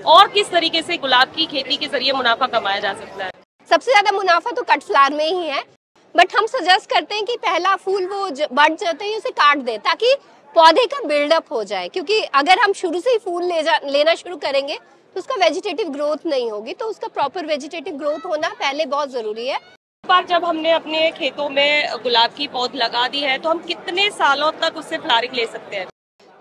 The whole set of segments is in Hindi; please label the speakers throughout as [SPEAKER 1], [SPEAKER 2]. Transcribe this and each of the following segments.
[SPEAKER 1] और किस तरीके से गुलाब की खेती के जरिए मुनाफा कमाया जा सकता है?
[SPEAKER 2] सबसे ज्यादा मुनाफा तो कट फ्लावर में ही है, बट हम सजेस्ट करते हैं कि पहला फूल वो बढ़ जाते हैं उसे काट दे ताकि पौधे का बिल्डअप हो जाए, क्योंकि अगर हम शुरू से ही फूल लेना शुरू करेंगे तो उसका वेजिटेटिव ग्रोथ नहीं होगी। तो उसका प्रॉपर वेजिटेटिव ग्रोथ होना पहले बहुत जरूरी है।
[SPEAKER 1] बार जब हमने अपने खेतों में गुलाब की पौध लगा दी है तो हम कितने सालों तक उससे फ्लावरिंग ले सकते हैं?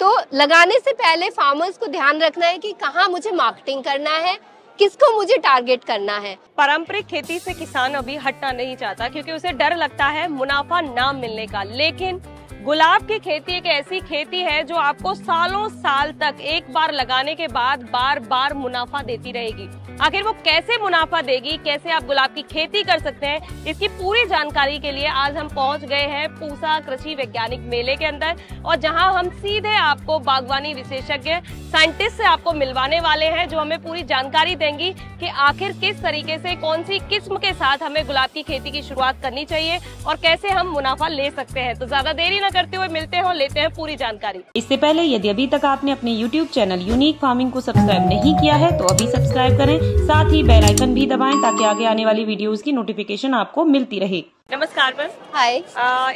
[SPEAKER 2] तो लगाने से पहले फार्मर्स को ध्यान रखना है कि कहाँ मुझे मार्केटिंग करना है, किसको मुझे टारगेट करना है।
[SPEAKER 1] पारंपरिक खेती से किसान अभी हटना नहीं चाहता क्योंकि उसे डर लगता है मुनाफा ना मिलने का, लेकिन गुलाब की खेती एक ऐसी खेती है जो आपको सालों साल तक एक बार लगाने के बाद बार बार मुनाफा देती रहेगी। आखिर वो कैसे मुनाफा देगी, कैसे आप गुलाब की खेती कर सकते हैं, इसकी पूरी जानकारी के लिए आज हम पहुंच गए हैं पूसा कृषि वैज्ञानिक मेले के अंदर, और जहां हम सीधे आपको बागवानी विशेषज्ञ साइंटिस्ट से आपको मिलवाने वाले हैं जो हमें पूरी जानकारी देंगी कि आखिर किस तरीके से कौन सी किस्म के साथ हमें गुलाब की खेती की शुरुआत करनी चाहिए और कैसे हम मुनाफा ले सकते हैं। तो ज्यादा देरी न करते हुए मिलते हैं और लेते हैं पूरी जानकारी।
[SPEAKER 3] इससे पहले यदि अभी तक आपने अपने YouTube चैनल यूनिक फार्मिंग को सब्सक्राइब नहीं किया है तो अभी सब्सक्राइब करें, साथ ही बेल आइकन भी दबाएं ताकि आगे आने वाली वीडियोस की नोटिफिकेशन आपको मिलती रहे।
[SPEAKER 1] नमस्कार मैम।
[SPEAKER 2] हाय।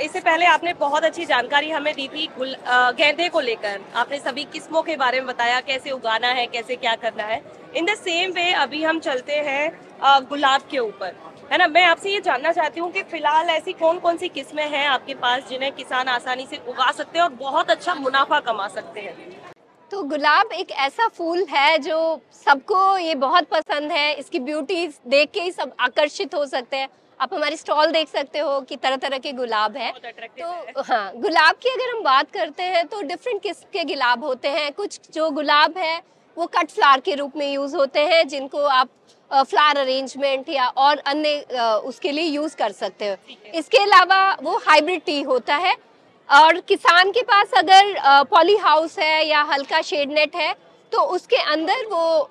[SPEAKER 1] इससे पहले आपने बहुत अच्छी जानकारी हमें दी थी गेंदे को लेकर। आपने सभी किस्मों के बारे में बताया, कैसे उगाना है, कैसे क्या करना है। इन द सेम वे अभी हम चलते हैं गुलाब के ऊपर, है ना। मैं आपसे ये जानना चाहती हूँ कि फिलहाल ऐसी कौन कौन सी किस्में हैं आपके पास जिन्हें किसान आसानी से उगा सकते हैं और बहुत अच्छा मुनाफा कमा सकते हैं?
[SPEAKER 2] तो गुलाब एक ऐसा फूल है जो सबको ये बहुत पसंद है। इसकी ब्यूटी देख के ही सब आकर्षित हो सकते हैं। आप हमारी स्टॉल देख सकते हो कि तरह तरह के गुलाब है। तो हाँ, गुलाब की अगर हम बात करते हैं तो डिफरेंट किस्म के गुलाब होते हैं। कुछ जो गुलाब है वो कट फ्लावर के रूप में यूज होते हैं, जिनको आप फ्लावर अरेंजमेंट या और अन्य उसके लिए यूज कर सकते हो। इसके अलावा वो हाइब्रिड टी होता है, और किसान के पास अगर पॉली हाउस है या हल्का शेड नेट है तो उसके अंदर वो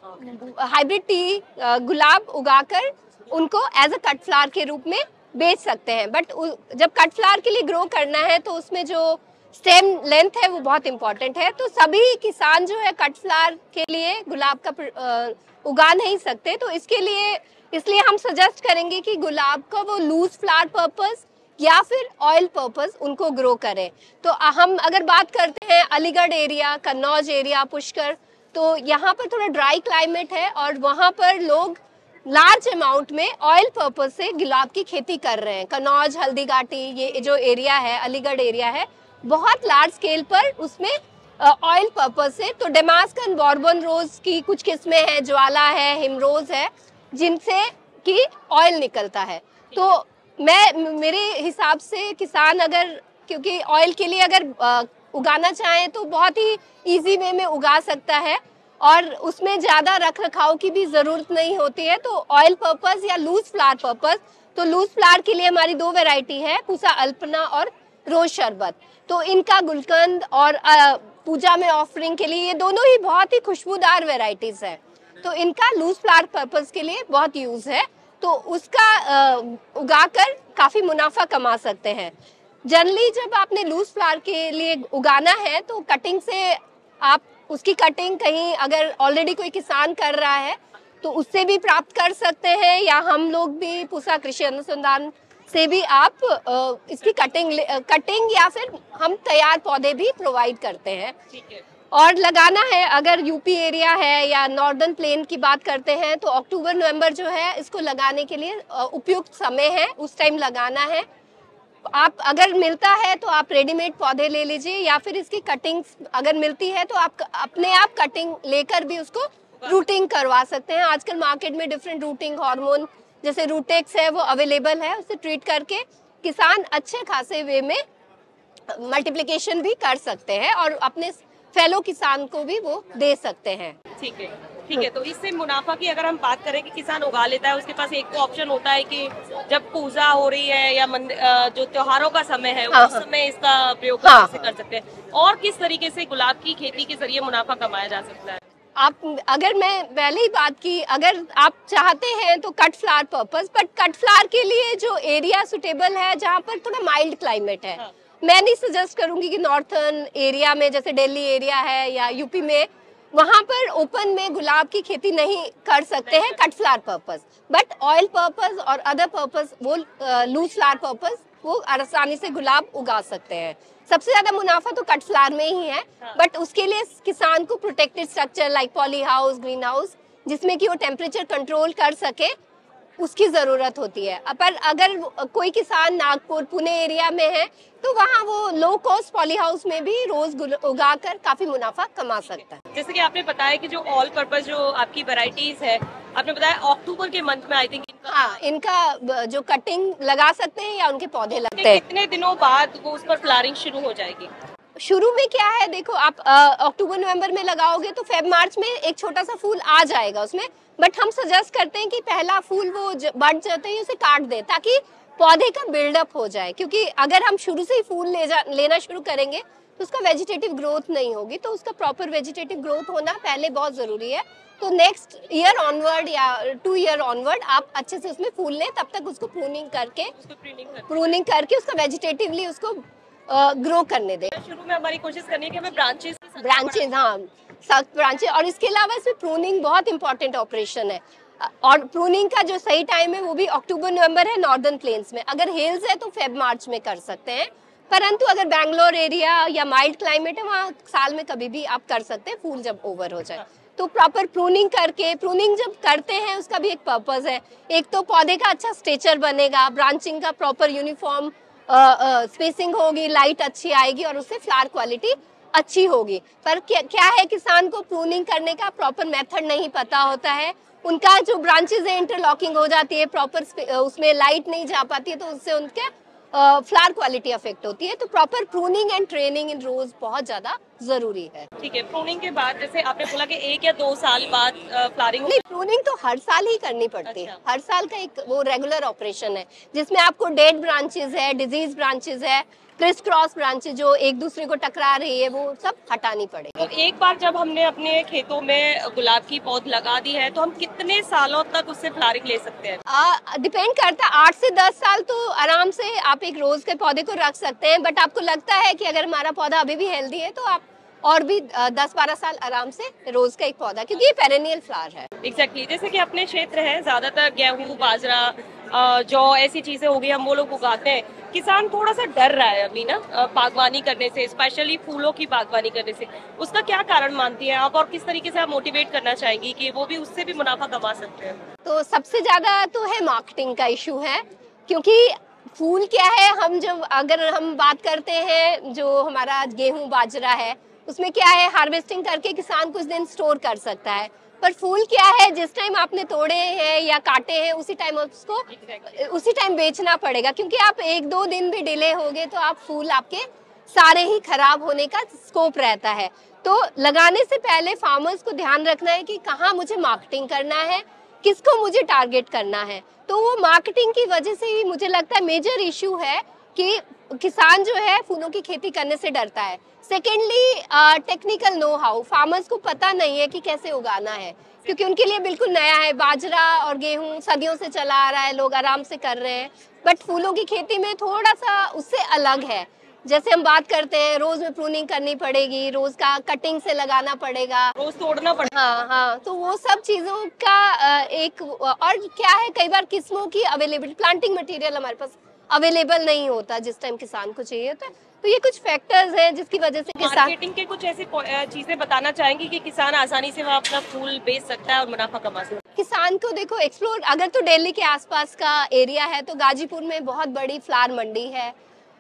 [SPEAKER 2] हाइब्रिड टी गुलाब उगाकर उनको एज अ कट फ्लावर के रूप में बेच सकते हैं। बट जब कट फ्लावर के लिए ग्रो करना है तो उसमें जो स्टेम लेंथ है वो बहुत इंपॉर्टेंट है। तो सभी किसान जो है कट फ्लावर के लिए गुलाब का उगा नहीं सकते। तो इसलिए हम सजेस्ट करेंगे कि गुलाब का वो लूज फ्लावर पर्पस या फिर ऑयल पर्पस उनको ग्रो करें। तो हम अगर बात करते हैं अलीगढ़ एरिया, कन्नौज एरिया, पुष्कर, तो यहाँ पर थोड़ा ड्राई क्लाइमेट है और वहाँ पर लोग लार्ज अमाउंट में ऑयल पर्पस से गुलाब की खेती कर रहे हैं। कन्नौज, हल्दीघाटी, ये जो एरिया है, अलीगढ़ एरिया है, बहुत लार्ज स्केल पर उसमें ऑयल पर्पस से। तो डेमास्कन बॉर्बन रोज की कुछ किस्में हैं, ज्वाला है, हिमरोज है, जिनसे कि ऑयल निकलता है। तो मेरे हिसाब से किसान अगर, क्योंकि ऑयल के लिए अगर उगाना चाहें तो बहुत ही इजी वे में उगा सकता है और उसमें ज़्यादा रख रखाव की भी ज़रूरत नहीं होती है। तो ऑयल पर्पस या लूज फ्लावर पर्पस, तो लूज फ्लावर के लिए हमारी दो वैरायटी है, पूसा अल्पना और रोज शरबत। तो इनका गुलकंद और पूजा में ऑफरिंग के लिए ये दोनों ही बहुत ही खुशबूदार वैरायटीज है। तो इनका लूज फ्लावर पर्पस के लिए बहुत यूज है, तो उसका उगाकर काफ़ी मुनाफा कमा सकते हैं। जनरली जब आपने लूज फ्लावर के लिए उगाना है तो कटिंग से आप उसकी कटिंग कहीं अगर ऑलरेडी कोई किसान कर रहा है तो उससे भी प्राप्त कर सकते हैं, या हम लोग भी पूसा कृषि अनुसंधान से भी आप इसकी कटिंग या फिर हम तैयार पौधे भी प्रोवाइड करते हैं।
[SPEAKER 1] ठीक है।
[SPEAKER 2] और लगाना है अगर यूपी एरिया है या नॉर्दर्न प्लेन की बात करते हैं तो अक्टूबर नवंबर जो है इसको लगाने के लिए उपयुक्त समय है, उस टाइम लगाना है। आप अगर मिलता है तो आप रेडीमेड पौधे ले लीजिए, या फिर इसकी कटिंग अगर मिलती है तो आप अपने आप कटिंग लेकर भी उसको रूटिंग करवा सकते हैं। आजकल मार्केट में डिफरेंट रूटिंग हार्मोन जैसे रूटेक्स है वो अवेलेबल है, उससे ट्रीट करके किसान अच्छे खासे वे में मल्टीप्लिकेशन भी कर सकते हैं और अपने फेलो किसान को भी वो दे सकते हैं।
[SPEAKER 1] ठीक है, ठीक है। तो इससे मुनाफा की अगर हम बात करें कि किसान उगा लेता है, उसके पास एक तो ऑप्शन होता है कि जब पूजा हो रही है या जो त्योहारों का समय है उस समय इसका प्रयोग कर सकते हैं। और किस तरीके से गुलाब की खेती के जरिए मुनाफा कमाया जा सकता है?
[SPEAKER 2] अगर मैं पहले ही बात की, अगर आप चाहते हैं तो cut flower purpose, but cut flower के लिए जो एरिया सुटेबल है जहाँ पर थोड़ा माइल्ड क्लाइमेट है, मैं नहीं सजेस्ट करूंगी कि नॉर्थर्न एरिया में जैसे दिल्ली एरिया है या यूपी में वहाँ पर ओपन में गुलाब की खेती नहीं कर सकते हैं cut flower purpose, but oil purpose और अदर पर्पस वो लूज फ्लावर पर्पस वो आसानी से गुलाब उगा सकते हैं। सबसे ज्यादा मुनाफा तो कट फ्लावर में ही है, बट उसके लिए किसान को protected structure like poly house, green house, जिसमें कि वो टेम्परेचर कंट्रोल कर सके, उसकी जरूरत होती है। पर अगर कोई किसान नागपुर पुणे एरिया में है तो वहाँ वो लो कॉस्ट पॉली हाउस में भी रोज उगाकर काफी मुनाफा कमा सकता है।
[SPEAKER 1] जैसे कि आपने बताया कि जो ऑल पर्पस जो आपकी वैरायटीज है, आपने बताया अक्टूबर के मंथ में आई थिंक
[SPEAKER 2] इनका जो कटिंग लगा सकते हैं या उनके पौधे लगते हैं।
[SPEAKER 1] कितने दिनों बाद वो उस पर फ्लावरिंग शुरू हो जाएगी?
[SPEAKER 2] शुरू में क्या है, देखो आप अक्टूबर नवंबर में लगाओगे तो फेब मार्च में एक छोटा सा फूल आ जाएगा उसमें, बट हम सजेस्ट करते हैं कि पहला फूल वो बढ़ जाते ही उसे काट दे ताकि पौधे का बिल्डअप हो जाए, क्योंकि अगर हम शुरू से ही फूल लेना शुरू करेंगे तो उसका वेजिटेटिव ग्रोथ नहीं होगी, तो उसका प्रॉपर वेजिटेटिव ग्रोथ होना पहले बहुत जरूरी है। तो नेक्स्ट ईयर ऑनवर्ड या 2 ईयर ऑनवर्ड आप अच्छे से उसमें फूल लें, तब तक उसको प्रूनिंग करके उसका वेजिटेटिवली उसको ग्रो करने दें।
[SPEAKER 1] शुरू में हमारी कोशिश करनी है कि हमें ब्रांचेस
[SPEAKER 2] हाँ सख्त ब्रांचेस, और इसके अलावा इसमें प्रूनिंग बहुत इंपॉर्टेंट ऑपरेशन है, और प्रूनिंग का जो सही टाइम है वो भी अक्टूबर नवंबर है नॉर्दर्न प्लेन्स में। अगर हिल्स है तो फेब मार्च में कर सकते हैं, परंतु अगर बैंगलोर एरिया या माइल्ड क्लाइमेट है वहाँ साल में कभी भी आप कर सकते हैं, फूल जब ओवर हो जाए। तो प्रॉपर प्रूनिंग करके, प्रूनिंग जब करते हैं उसका भी एक पर्पस है, एक तो पौधे का अच्छा स्ट्रेचर बनेगा, ब्रांचिंग का प्रॉपर यूनिफॉर्म स्पेसिंग होगी, लाइट अच्छी आएगी और उससे फ्लावर क्वालिटी अच्छी होगी। पर क्या है, किसान को प्रूनिंग करने का प्रॉपर मेथड नहीं पता होता है, उनका जो ब्रांचेस है इंटरलॉकिंग हो जाती है, प्रॉपर उसमें लाइट नहीं जा पाती है, तो उससे उनके फ्लावर क्वालिटी अफेक्ट होती है। तो proper pruning and training in rose बहुत ज्यादा जरूरी है।
[SPEAKER 1] ठीक है, प्रूनिंग के बाद जैसे आपने बोला कि 1 या 2 साल बाद फ्लावरिंग
[SPEAKER 2] नहीं, प्रूनिंग तो हर साल ही करनी पड़ती है। हर साल का एक वो रेगुलर ऑपरेशन है जिसमें आपको डेड ब्रांचेस है, डिजीज ब्रांचेस है, क्रिस क्रॉस ब्रांचेस जो एक दूसरे को टकरा रही है, वो सब हटानी पड़ेगी।
[SPEAKER 1] तो एक बार जब हमने अपने खेतों में गुलाब की पौध लगा दी है तो हम कितने सालों तक उससे फ्लावरिंग ले सकते हैं?
[SPEAKER 2] डिपेंड करता है, 8 से 10 साल तो आराम से आप एक रोज के पौधे को रख सकते हैं, बट आपको लगता है कि अगर हमारा पौधा अभी भी हेल्दी है तो आप और भी 10-12 साल आराम से रोज का एक पौधा, क्योंकि ये पेरेनियल फ्लावर है।
[SPEAKER 1] एग्जैक्टली, जैसे कि अपने क्षेत्र है ज्यादातर गेहूं, बाजरा, जौ, ऐसी चीजें होगी, हम वो लोग उगाते हैं। किसान थोड़ा सा डर रहा है अभी ना बागवानी करने से, स्पेशली फूलों की बागवानी करने से। उसका क्या कारण मानती हैं आप, और किस तरीके से आप मोटिवेट करना चाहेंगी कि वो भी उससे भी मुनाफा कमा सकते हैं?
[SPEAKER 2] तो सबसे ज्यादा तो है मार्केटिंग का इशू है, क्योंकि फूल क्या है, अगर हम बात करते हैं जो हमारा गेहूं बाजरा है उसमें क्या है, हार्वेस्टिंग करके किसान कुछ दिन स्टोर कर सकता है, पर फूल क्या है, जिस टाइम आपने तोड़े हैं या काटे हैं उसी टाइम उसको उसी टाइम बेचना पड़ेगा, क्योंकि आप 1-2 दिन भी डिले होगे तो आप फूल आपके सारे ही खराब होने का स्कोप रहता है। तो लगाने से पहले फार्मर्स को ध्यान रखना है कि कहाँ मुझे मार्केटिंग करना है, किसको मुझे टारगेट करना है। तो वो मार्केटिंग की वजह से ही मुझे लगता है मेजर इशू है कि किसान जो है फूलों की खेती करने से डरता है। Secondly, technical know how, farmers को पता नहीं है कि कैसे उगाना है, क्योंकि उनके लिए बिल्कुल नया है। बाजरा और गेहूं सदियों से चला आ रहा है, लोग आराम से कर रहे हैं, बट फूलों की खेती में थोड़ा सा उससे अलग है। जैसे हम बात करते हैं, रोज में प्रूनिंग करनी पड़ेगी, रोज का कटिंग से लगाना पड़ेगा,
[SPEAKER 1] रोज तोड़ना पड़ेगा।
[SPEAKER 2] हाँ, तो वो सब चीजों का एक, और क्या है, कई बार किस्मों की अवेलेबिलिटी, प्लांटिंग मटेरियल हमारे पास अवेलेबल नहीं होता जिस टाइम किसान को चाहिए होता है। तो ये कुछ फैक्टर्स हैं जिसकी वजह से किसान,
[SPEAKER 1] मार्केटिंग के कुछ ऐसी चीजें बताना चाहेंगी कि किसान आसानी से वहाँ अपना फूल बेच सकता है और मुनाफा कमा सकता है?
[SPEAKER 2] किसान को देखो एक्सप्लोर, अगर तो दिल्ली के आसपास का एरिया है तो गाजीपुर में बहुत बड़ी फ्लावर मंडी है।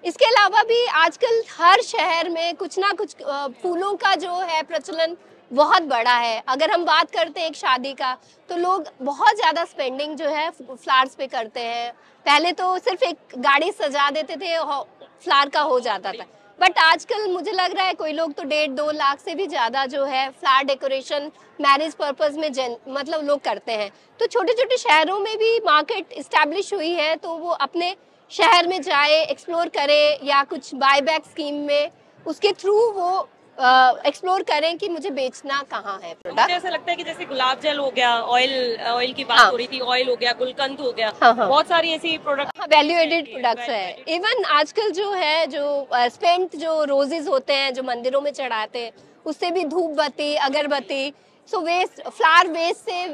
[SPEAKER 2] इसके अलावा भी आजकल हर शहर में कुछ ना कुछ फूलों का जो है प्रचलन बहुत बड़ा है। अगर हम बात करते हैं एक शादी का, तो लोग बहुत ज़्यादा स्पेंडिंग जो है फ्लावर्स पे करते हैं। पहले तो सिर्फ एक गाड़ी सजा देते थे, फ्लावर का हो जाता था, बट आजकल मुझे लग रहा है कोई लोग तो 1.5-2 लाख से भी ज़्यादा जो है फ्लावर डेकोरेशन मैरिज पर्पस में मतलब लोग करते हैं। तो छोटे छोटे शहरों में भी मार्केट इस्टेब्लिश हुई है, तो वो अपने शहर में जाए, एक्सप्लोर करे, या कुछ बायबैक स्कीम में उसके थ्रू वो एक्सप्लोर करें कि मुझे बेचना कहाँ है प्रोडक्ट।
[SPEAKER 1] मुझे ऐसा लगता है कि जैसे गुलाब जल हो गया, ऑयल की बात हो रही थी, ऑयल हो गया, गुलकंद हो गया, बहुत सारी ऐसी प्रोडक्ट,
[SPEAKER 2] वैल्यू एडेड प्रोडक्ट्स है। इवन आजकल जो है, जो स्पेंट जो रोजेज होते हैं जो मंदिरों में चढ़ाते हैं, उससे भी धूप बत्ती, अगरबत्ती, सो वेस्ट, फ्लावर वेस्ट से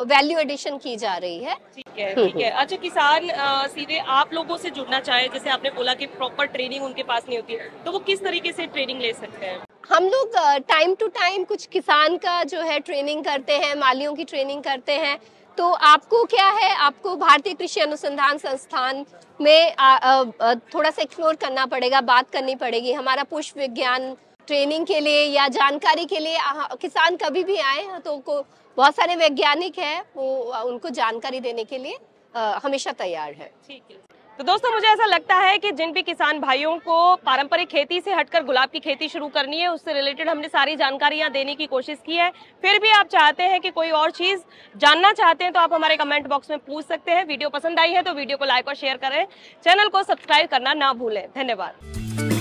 [SPEAKER 2] वैल्यू एडिशन की जा रही है।
[SPEAKER 1] ठीक है, ठीक है। अच्छा, किसान सीधे आप लोगों से जुड़ना चाहे, जैसे आपने बोला कि प्रॉपर ट्रेनिंग उनके पास नहीं होती है, तो वो किस तरीके से ट्रेनिंग ले सकते हैं?
[SPEAKER 2] हम लोग टाइम टू टाइम कुछ किसान का जो है ट्रेनिंग करते हैं, मालियों की ट्रेनिंग करते हैं। तो आपको क्या है, आपको भारतीय कृषि अनुसंधान संस्थान में थोड़ा सा एक्सप्लोर करना पड़ेगा, बात करनी पड़ेगी। हमारा पुष्प विज्ञान ट्रेनिंग के लिए या जानकारी के लिए किसान कभी भी आए तो बहुत सारे वैज्ञानिक हैं, वो उनको जानकारी देने के लिए हमेशा तैयार है।
[SPEAKER 1] ठीक है। तो दोस्तों, मुझे ऐसा लगता है कि जिन भी किसान भाइयों को पारंपरिक खेती से हटकर गुलाब की खेती शुरू करनी है, उससे रिलेटेड हमने सारी जानकारियां देने की कोशिश की है। फिर भी आप चाहते हैं कि कोई और चीज जानना चाहते हैं तो आप हमारे कमेंट बॉक्स में पूछ सकते हैं। वीडियो पसंद आई है तो वीडियो को लाइक और शेयर करें, चैनल को सब्सक्राइब करना ना भूलें। धन्यवाद।